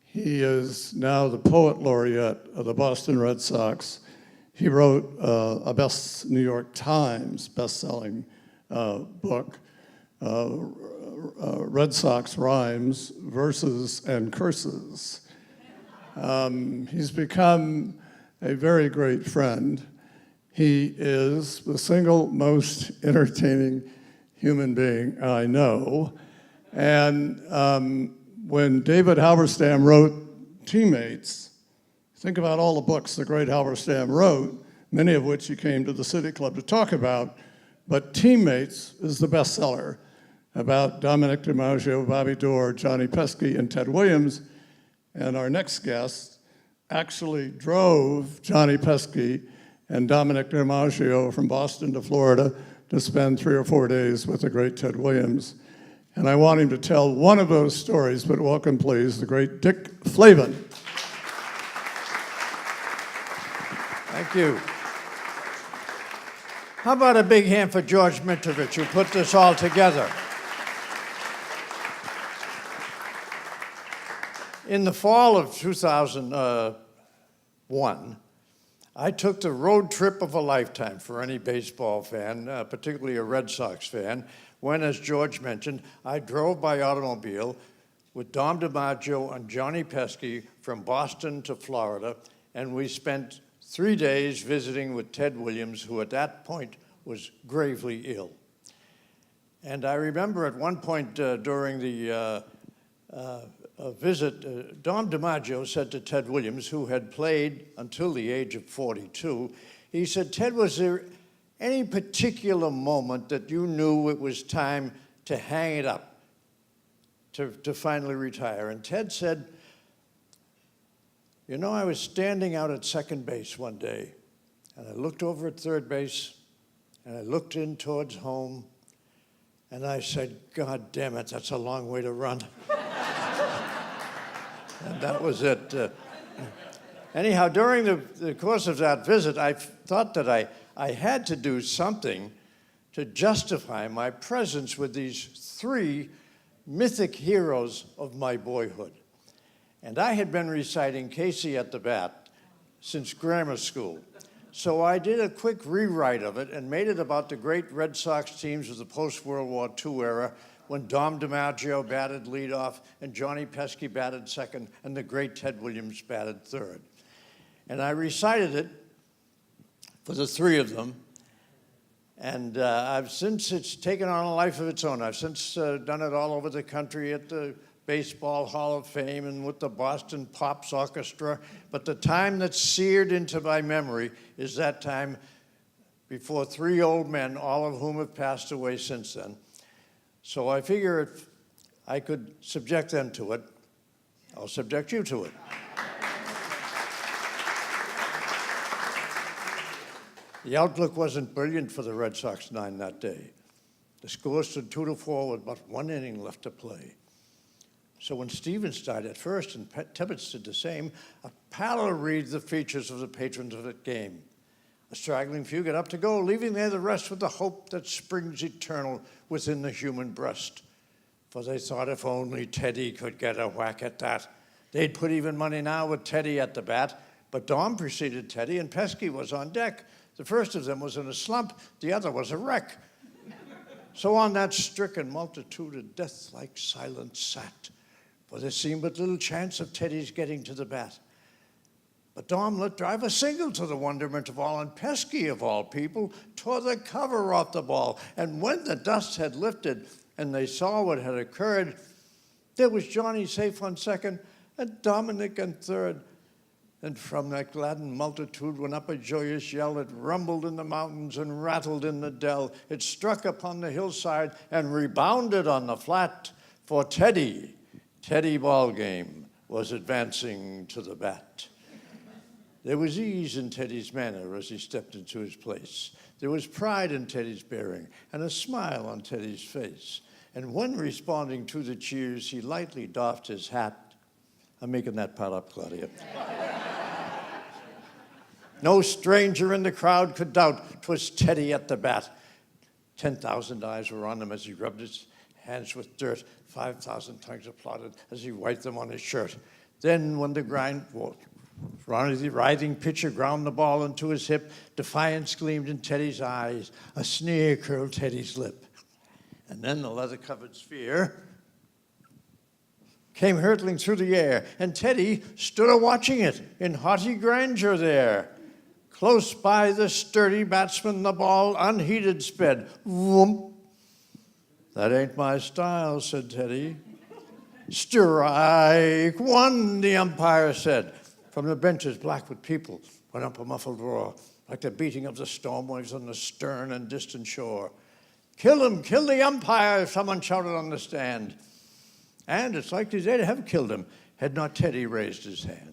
[SPEAKER 3] He is now the poet laureate of the Boston Red Sox. He wrote a New York Times best-selling book, Red Sox Rhymes, Verses, and Curses. He's become a very great friend. He is the single most entertaining human being I know. And when David Halberstam wrote Teammates, think about all the books the great Halberstam wrote, many of which he came to the City Club to talk about, but Teammates is the bestseller about Dominic DiMaggio, Bobby Doerr, Johnny Pesky, and Ted Williams. And our next guest actually drove Johnny Pesky and Dominic DiMaggio from Boston to Florida to spend 3 or 4 days with the great Ted Williams. And I want him to tell one of those stories, but welcome, please, the great Dick FLAVIN.
[SPEAKER 9] Thank you. How about a big hand for George Mitrovich, who put this all together? In the fall of 2001, I took the road trip of a lifetime for any baseball fan, particularly a Red Sox fan, when, as George mentioned, I drove by automobile with Dom DiMaggio and Johnny Pesky from Boston to Florida, and we spent 3 days visiting with Ted Williams, who at that point was gravely ill. And I remember at one point during the visit, Dom DiMaggio said to Ted Williams, who had played until the age of 42, he said, Ted, was there any particular moment that you knew it was time to hang it up, to finally retire? And Ted said, you know, I was standing out at second base one day, and I looked over at third base, and I looked in towards home, and I said, God damn it, that's a long way to run. And that was it. Anyhow, during the course of that visit, I thought that I had to do something to justify my presence with these three mythic heroes of my boyhood. And I had been reciting Casey at the Bat since grammar school. So I did a quick rewrite of it and made it about the great Red Sox teams of the post-World War II era, when Dom DiMaggio batted leadoff and Johnny Pesky batted second and the great Ted Williams batted third. And I recited it for the three of them. And it's taken on a life of its own. I've since done it all over the country at the Baseball Hall of Fame and with the Boston Pops Orchestra. But the time that's seared into my memory is that time before three old men, all of whom have passed away since then. So I figure if I could subject them to it, I'll subject you to it. The outlook wasn't brilliant for the Red Sox 9 that day. The score stood 2-4 with but one inning left to play. So when Stevens died at first and Tibbetts did the same, a pallor read the features of the patrons of that game. A straggling few get up to go, leaving there the rest with the hope that springs eternal within the human breast. For they thought if only Teddy could get a whack at that. They'd put even money now with Teddy at the bat, but Dom preceded Teddy and Pesky was on deck. The first of them was in a slump, the other was a wreck. So on that stricken multitude a death-like silence sat, for there seemed but little chance of Teddy's getting to the bat. But Dom let drive a single to the wonderment of all, and Pesky, of all people, tore the cover off the ball. And when the dust had lifted and they saw what had occurred, there was Johnny safe on second and Dominic on third. And from that gladdened multitude went up a joyous yell. It rumbled in the mountains and rattled in the dell. It struck upon the hillside and rebounded on the flat. For Teddy Ballgame was advancing to the bat. There was ease in Teddy's manner as he stepped into his place. There was pride in Teddy's bearing and a smile on Teddy's face. And when responding to the cheers, he lightly doffed his hat. I'm making that part up, Claudia. No stranger in the crowd could doubt 'twas Teddy at the bat. 10,000 eyes were on him as he rubbed his hands with dirt. 5,000 tongues applauded as he wiped them on his shirt. Then when the writhing pitcher ground the ball into his hip, defiance gleamed in Teddy's eyes. A sneer curled Teddy's lip. And then the leather-covered sphere came hurtling through the air, and Teddy stood a-watching it in haughty grandeur there. Close by the sturdy batsman, the ball unheeded sped. Whoomp. That ain't my style, said Teddy. Strike one, the umpire said. From the benches, black with people, went up a muffled roar, like the beating of the storm waves on the stern and distant shore. Kill him, kill the umpire, someone shouted on the stand. And it's likely they'd have killed him had not Teddy raised his hand.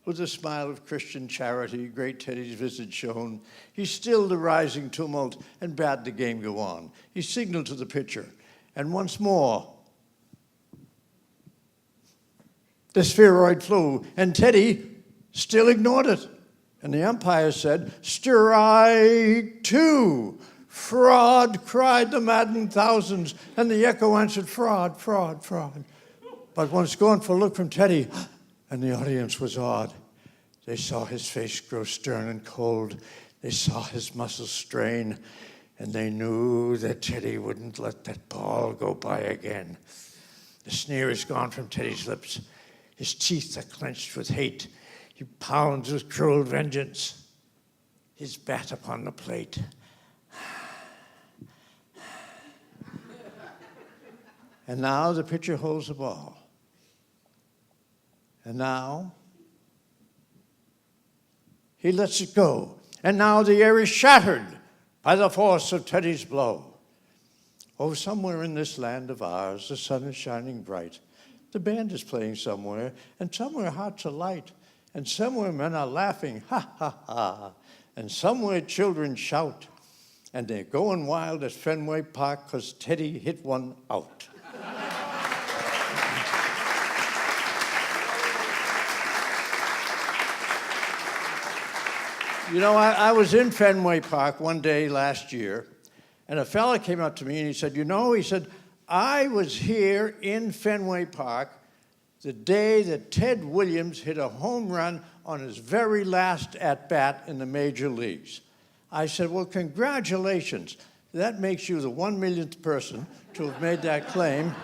[SPEAKER 9] With a smile of Christian charity, great Teddy's visage shone. He stilled the rising tumult and bade the game go on. He signaled to the pitcher, and once more, the spheroid flew, and Teddy still ignored it. And the umpire said, strike two. Fraud, cried the maddened thousands, and the echo answered, fraud, fraud, fraud. But one scornful look from Teddy, and the audience was awed. They saw his face grow stern and cold. They saw his muscles strain, and they knew that Teddy wouldn't let that ball go by again. The sneer is gone from Teddy's lips. His teeth are clenched with hate. He pounds with cruel vengeance. His bat upon the plate. And now the pitcher holds the ball. And now he lets it go. And now the air is shattered by the force of Teddy's blow. Oh, somewhere in this land of ours, the sun is shining bright. The band is playing somewhere, and somewhere hearts are light. And somewhere men are laughing, ha, ha, ha. And somewhere children shout. And they're going wild at Fenway Park 'cause Teddy hit one out. You know, I was in Fenway Park one day last year, and a fella came up to me and he said, I was here in Fenway Park the day that Ted Williams hit a home run on his very last at-bat in the major leagues. I said, well, congratulations. That makes you the 1 millionth person to have made that claim.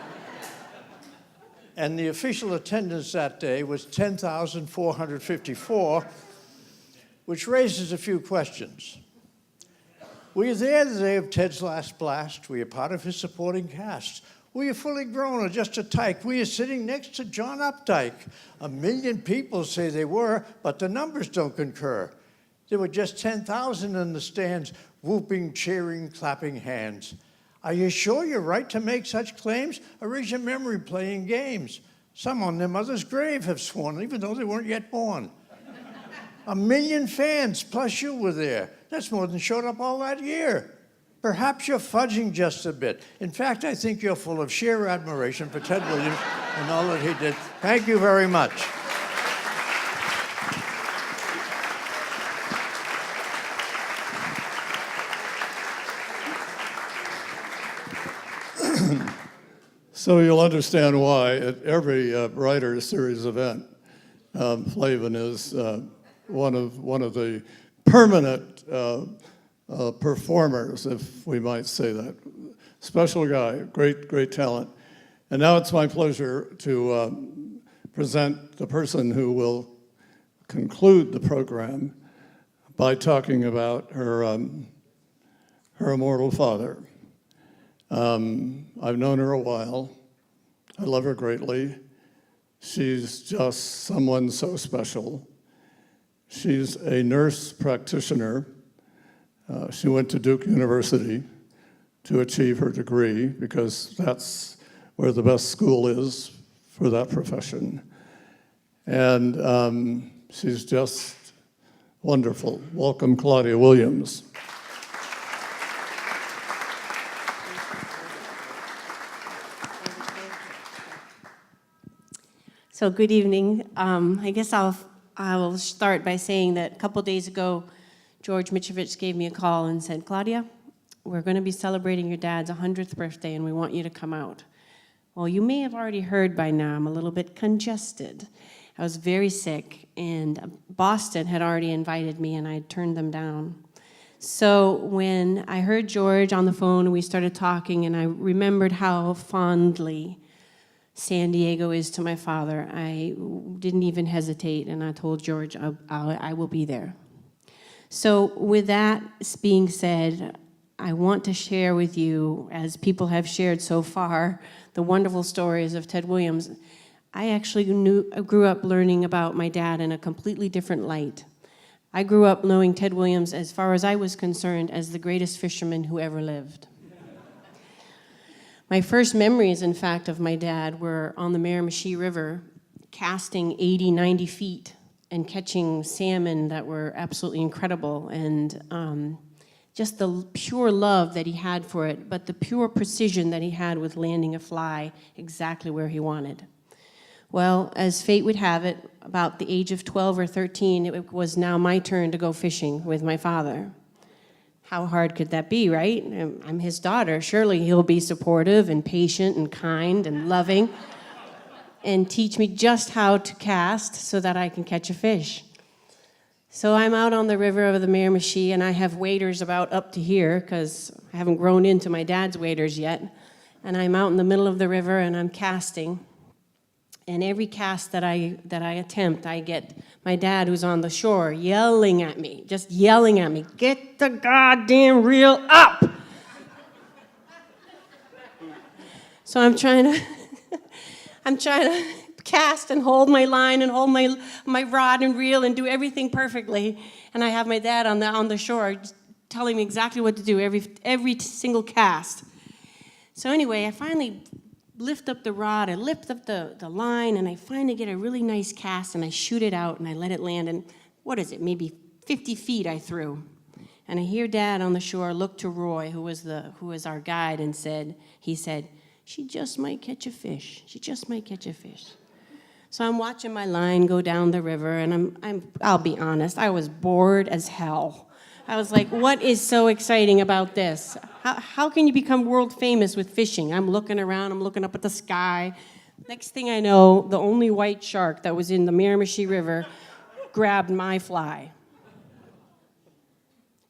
[SPEAKER 9] And the official attendance that day was 10,454, which raises a few questions. Were you there the day of Ted's last blast? Were you part of his supporting cast? Were you fully grown or just a tyke? Were you sitting next to John Updike? 1 million people say they were, but the numbers don't concur. There were just 10,000 in the stands, whooping, cheering, clapping hands. Are you sure you're right to make such claims, or is your memory playing games? Some on their mother's grave have sworn, even though they weren't yet born. 1 million fans, plus you were there. That's more than showed up all that year. Perhaps you're fudging just a bit. In fact, I think you're full of sheer admiration for Ted Williams and all that he did. Thank you very much.
[SPEAKER 3] So you'll understand why at every Writer Series event, FLAVIN is one of the permanent performers, if we might say that. Special guy, great talent. And now it's my pleasure to present the person who will conclude the program by talking about her immortal father. I've known her a while. I love her greatly. She's just someone so special. She's a nurse practitioner. She went to Duke University to achieve her degree because that's where the best school is for that profession. And she's just wonderful. Welcome, Claudia Williams.
[SPEAKER 2] So good evening. I guess I will start by saying that a couple days ago, George Mitrovich gave me a call and said, Claudia, we're going to be celebrating your dad's 100th birthday and we want you to come out. Well, you may have already heard by now, I'm a little bit congested. I was very sick, and Boston had already invited me and I had turned them down. So when I heard George on the phone and we started talking and I remembered how fondly San Diego is to my father, I didn't even hesitate, and I told George I will be there. So with that being said, I want to share with you, as people have shared so far, the wonderful stories of Ted Williams. I actually grew up learning about my dad in a completely different light. I grew up knowing Ted Williams, as far as I was concerned, as the greatest fisherman who ever lived. My first memories, in fact, of my dad were on the Miramichi River, casting 80, 90 feet and catching salmon that were absolutely incredible, and just the pure love that he had for it, but the pure precision that he had with landing a fly exactly where he wanted. Well, as fate would have it, about the age of 12 or 13, it was now my turn to go fishing with my father. How hard could that be, right? I'm his daughter. Surely he'll be supportive and patient and kind and loving and teach me just how to cast so that I can catch a fish. So I'm out on the river of the Miramichi, and I have waders about up to here because I haven't grown into my dad's waders yet. And I'm out in the middle of the river, and I'm casting. And every cast that I attempt, I get my dad, who's on the shore, yelling at me, just yelling at me, "Get the goddamn reel up!" So I'm trying to, I'm trying to cast and hold my line and hold my rod and reel and do everything perfectly. And I have my dad on the shore telling me exactly what to do every single cast. So anyway, I finally lift up the rod, I lift up the line, and I finally get a really nice cast, and I shoot it out, and I let it land, and what is it, maybe 50 feet I threw. And I hear Dad on the shore look to Roy, who was our guide, and he said, she just might catch a fish. She just might catch a fish. So I'm watching my line go down the river, and I'll be honest, I was bored as hell. I was like, what is so exciting about this? How can you become world famous with fishing? I'm looking around, I'm looking up at the sky. Next thing I know, the only white shark that was in the Miramichi River grabbed my fly.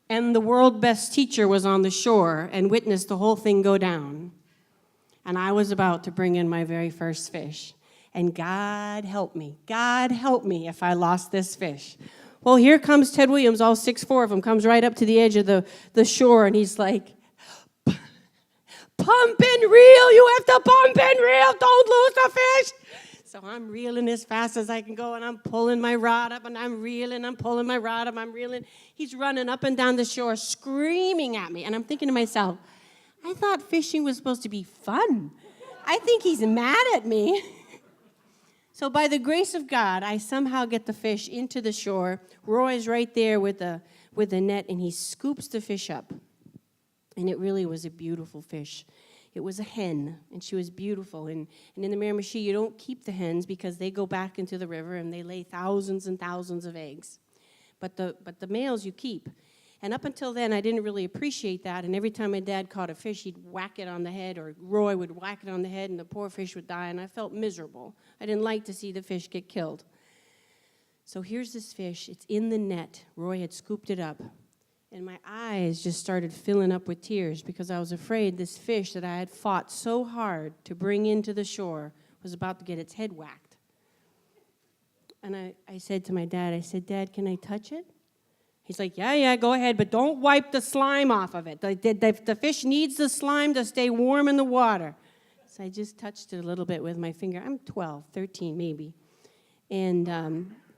[SPEAKER 2] And the world best teacher was on the shore and witnessed the whole thing go down. And I was about to bring in my very first fish. And God help me if I lost this fish. Well, here comes Ted Williams, all 6'4" of him, comes right up to the edge of the shore, and he's like, pump and reel, you have to pump and reel, don't lose the fish. So I'm reeling as fast as I can go, and I'm pulling my rod up, and I'm reeling, I'm pulling my rod up, I'm reeling. He's running up and down the shore, screaming at me, and I'm thinking to myself, I thought fishing was supposed to be fun. I think he's mad at me. So by the grace of God, I somehow get the fish into the shore. Roy's right there with the net, and he scoops the fish up. And it really was a beautiful fish. It was a hen, and she was beautiful. And in the Miramichi, you don't keep the hens because they go back into the river, and they lay thousands and thousands of eggs. But the males you keep. And up until then, I didn't really appreciate that. And every time my dad caught a fish, he'd whack it on the head, or Roy would whack it on the head, and the poor fish would die. And I felt miserable. I didn't like to see the fish get killed. So here's this fish. It's in the net. Roy had scooped it up. And my eyes just started filling up with tears because I was afraid this fish that I had fought so hard to bring into the shore was about to get its head whacked. And I said to my dad, I said, Dad, can I touch it? He's like, yeah, go ahead, but don't wipe the slime off of it. The fish needs the slime to stay warm in the water. So I just touched it a little bit with my finger. I'm 12, 13 maybe. And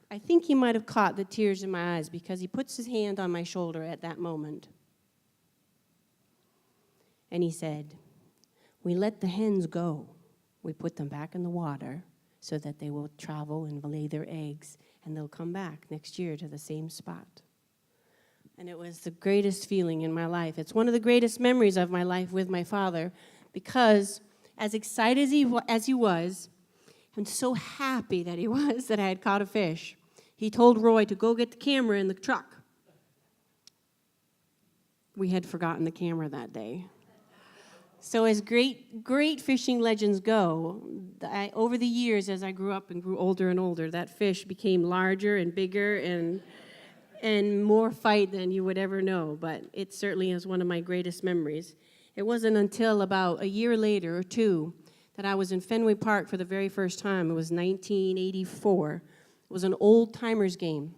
[SPEAKER 2] I think he might have caught the tears in my eyes because he puts his hand on my shoulder at that moment. And he said, we let the hens go. We put them back in the water so that they will travel and lay their eggs, and they'll come back next year to the same spot. And it was the greatest feeling in my life. It's one of the greatest memories of my life with my father because as excited as he was, and so happy that he was that I had caught a fish, he told Roy to go get the camera in the truck. We had forgotten the camera that day. So as great fishing legends go, over the years as I grew up and grew older and older, that fish became larger and bigger and more fight than you would ever know, but it certainly is one of my greatest memories. It wasn't until about a year later or two that I was in Fenway Park for the very first time. It was 1984. It was an old-timers game.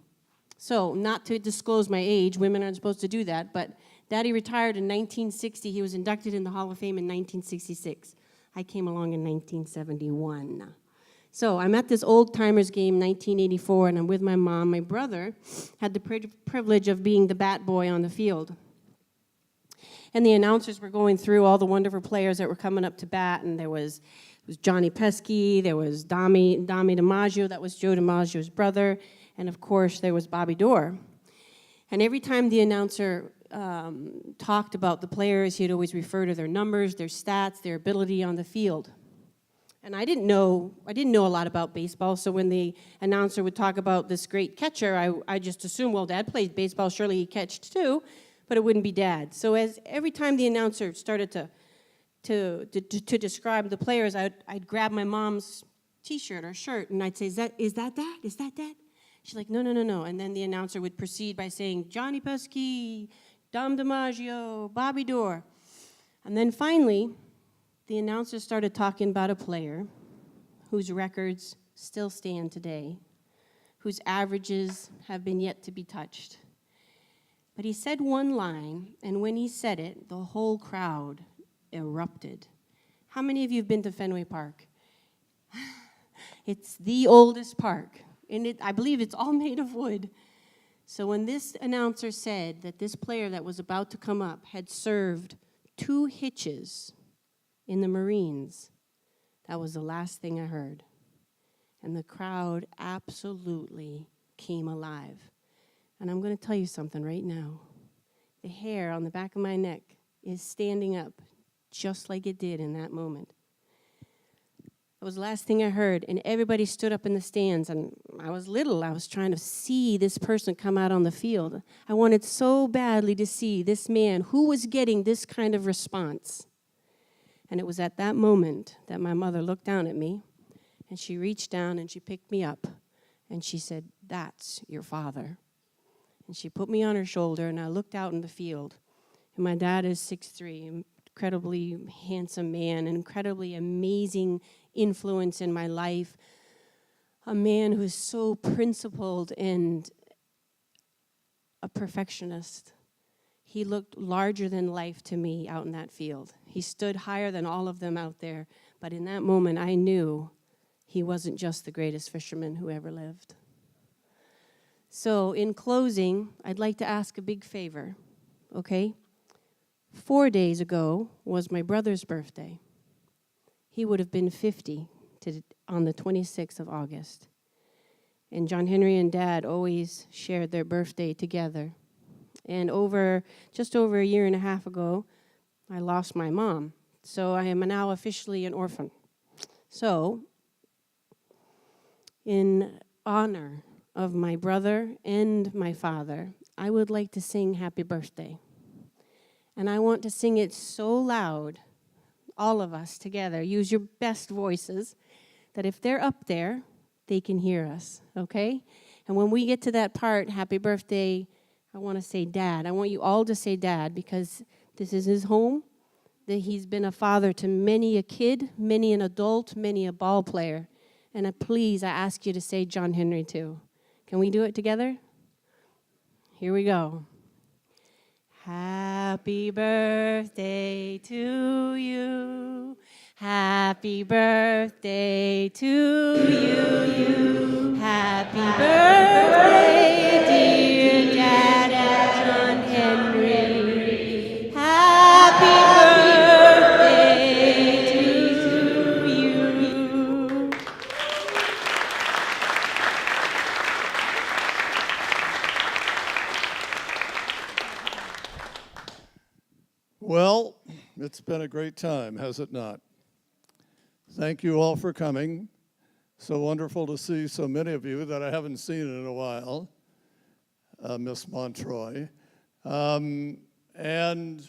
[SPEAKER 2] So, not to disclose my age, women aren't supposed to do that, but Daddy retired in 1960. He was inducted in the Hall of Fame in 1966. I came along in 1971. So I'm at this old-timers game, 1984, and I'm with my mom. My brother had the privilege of being the bat boy on the field. And the announcers were going through all the wonderful players that were coming up to bat, and there was Johnny Pesky, there was Dami DiMaggio, that was Joe DiMaggio's brother, and of course there was Bobby Dorr. And every time the announcer talked about the players, he'd always refer to their numbers, their stats, their ability on the field. And I didn't know a lot about baseball, so when the announcer would talk about this great catcher, I just assumed, well, Dad played baseball, surely he catched too, but it wouldn't be Dad. So as every time the announcer started to describe the players, I'd grab my mom's T-shirt or shirt, and I'd say, is that Dad? Is that Dad? She's like, no. And then the announcer would proceed by saying, Johnny Pesky, Dom DiMaggio, Bobby Dorr. And then finally, the announcer started talking about a player whose records still stand today, whose averages have been yet to be touched. But he said one line, and when he said it, the whole crowd erupted. How many of you have been to Fenway Park? It's the oldest park, and I believe it's all made of wood. So when this announcer said that this player that was about to come up had served 2 hitches in the Marines, that was the last thing I heard. And the crowd absolutely came alive. And I'm going to tell you something right now. The hair on the back of my neck is standing up just like it did in that moment. That was the last thing I heard, and everybody stood up in the stands, and I was little. I was trying to see this person come out on the field. I wanted so badly to see this man who was getting this kind of response. And it was at that moment that my mother looked down at me, and she reached down and she picked me up, and she said, "That's your father." And she put me on her shoulder, and I looked out in the field, and my dad is 6'3", incredibly handsome man, an incredibly amazing influence in my life, a man who is so principled and a perfectionist. He looked larger than life to me out in that field. He stood higher than all of them out there, but in that moment I knew he wasn't just the greatest fisherman who ever lived. So in closing, I'd like to ask a big favor, okay? 4 days ago was my brother's birthday. He would have been 50 on the 26th of August. And John Henry and Dad always shared their birthday together. And just over a year and a half ago, I lost my mom. So I am now officially an orphan. So, in honor of my brother and my father, I would like to sing Happy Birthday. And I want to sing it so loud, all of us together, use your best voices, that if they're up there, they can hear us, okay? And when we get to that part, Happy Birthday, I want to say Dad. I want you all to say Dad, because this is his home, that he's been a father to many a kid, many an adult, many a ball player. And please, I ask you to say John Henry too. Can we do it together? Here we go. Happy birthday to you. Happy birthday to you. Happy birthday, dear Dad John Henry. Happy birthday to you.
[SPEAKER 3] Well, it's been a great time, has it not? Thank you all for coming. So wonderful to see so many of you that I haven't seen in a while, Miss Montroy. And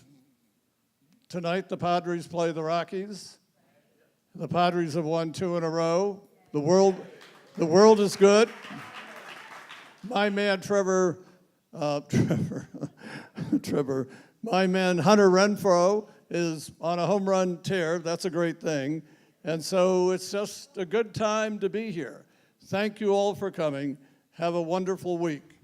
[SPEAKER 3] tonight the Padres play the Rockies. The Padres have won 2 in a row. The world is good. My man Trevor, my man Hunter Renfroe is on a home run tear. That's a great thing. And so it's just a good time to be here. Thank you all for coming. Have a wonderful week.